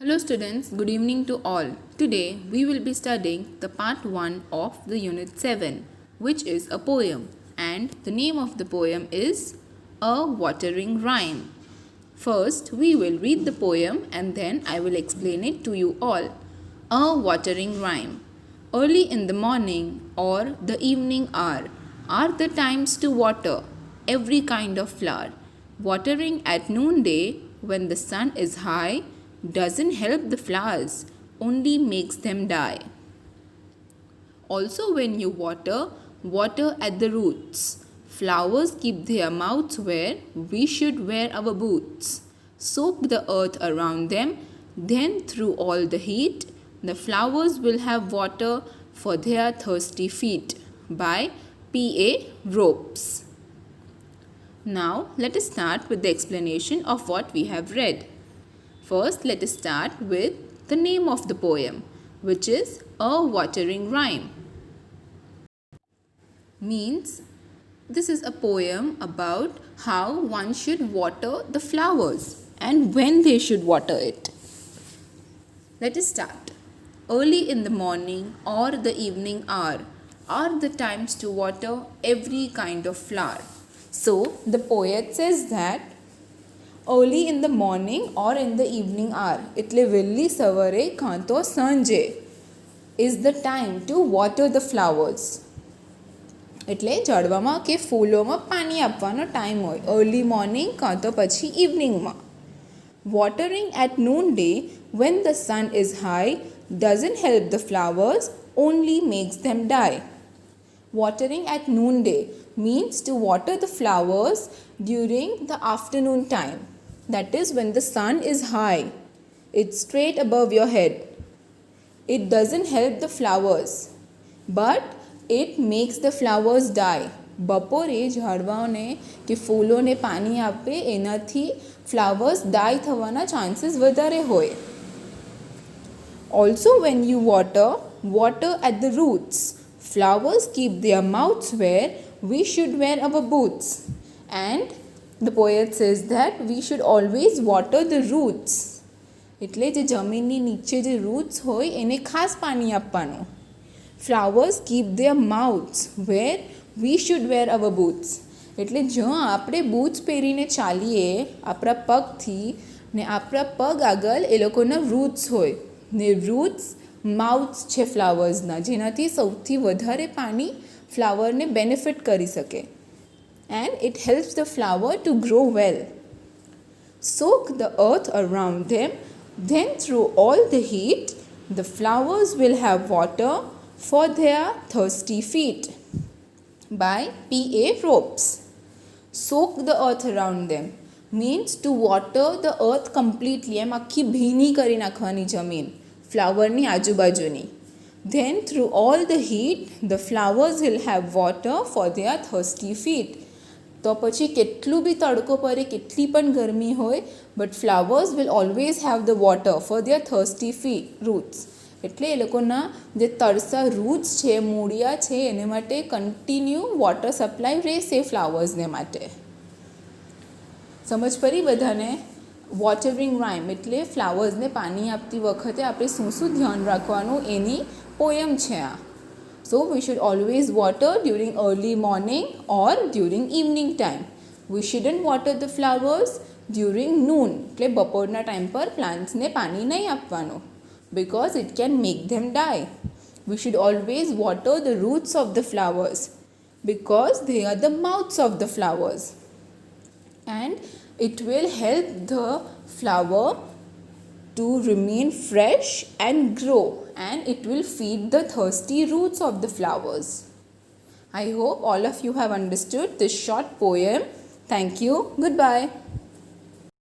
Hello students, good evening to all. Today we will be studying the part 1 of the unit 7, which is a poem, and the name of the poem is A Watering Rhyme. First we will read the poem and then I will explain it to you all. A watering rhyme. Early in the morning or the evening hour are the times to water every kind of flower. Watering at noonday when the sun is high doesn't help the flowers, only makes them die. Also, when you water, water at the roots. Flowers keep their mouths where we should wear our boots. Soak the earth around them, then through all the heat, the flowers will have water for their thirsty feet. By P.A. Ropes. Now, let us start with the explanation of what we have read. First, let us start with the name of the poem, which is A Watering Rhyme. Means, this is a poem about how one should water the flowers and when they should water it. Let us start. Early in the morning or the evening hour are the times to water every kind of flower. So, the poet says that early in the morning or in the evening hour એટલે વહેલી સવારે કાં તો સાંજે is the time to water the flowers. એટલે ઝાડવામાં કે ફૂલોમાં પાણી આપવાનો ટાઈમ હોય early morning કાં તો પછી eveningમાં. Watering at noonday when the sun is high doesn't help the flowers, only makes them die. Watering at noonday means to water the flowers during the afternoon time. That is when the sun is high. It's straight above your head. It doesn't help the flowers, but it makes the flowers die. બપોરે ઝાડવાઓને કે ફૂલોને પાણી આપે એનાથી flowers die થવાના chances વધારે હોય. Also, when you water at the roots. Flowers keep their mouths where we should wear our boots. And the poet says that we should always water the roots. એટલે જે જમીનની નીચે જે roots હોય એને ખાસ પાણી આપવાનું. Flowers keep their mouths where we should wear our boots. એટલે જો આપણે boots પહેરીને ચાલીએ આપણા પગથી ને આપણા પગ આગળ એ લોકોના roots હોય ને roots માઉથ્સ છે ફ્લાવર્સના જેનાથી સૌથી વધારે પાણી ફ્લાવરને બેનિફિટ કરી શકે and it helps the flower to grow well. Soak the earth around them, then through all the heat, the flowers will have water for their thirsty feet. By P.A. Ropes. Soak the earth around them means to water the earth completely. એમ આખી ભીની કરી નાખવાની જમીન ફ્લાવરની આજુબાજુની. Then through all the heat, the flowers will have water for their thirsty feet. તો પછી કેટલું બી તડકો પડે કેટલી પણ ગરમી હોય but flowers will always have the water for their thirsty feet roots. એટલે એ લોકોના જે તરસા રૂટ્સ છે મૂળિયા છે એને માટે કન્ટિન્યુ વોટર સપ્લાય રહેશે ફ્લાવર્સને માટે. સમજ પડી બધાને? વોટરિંગ રાઇમ એટલે ફ્લાવર્સને પાણી આપતી વખતે આપણે શું શું ધ્યાન રાખવાનું એની પોયમ છે આ. So we should always water during early morning or during evening time. We shouldn't water the flowers during noon. એટલે બપોરના ટાઈમ પર પ્લાન્ટ્સને પાણી નહીં આપવાનું because it can make them die. We should always water the roots of the flowers because they are the mouths of the flowers. And it will help the flower to remain fresh and grow, and it will feed the thirsty roots of the flowers. I hope all of you have understood this short poem. Thank you. Goodbye.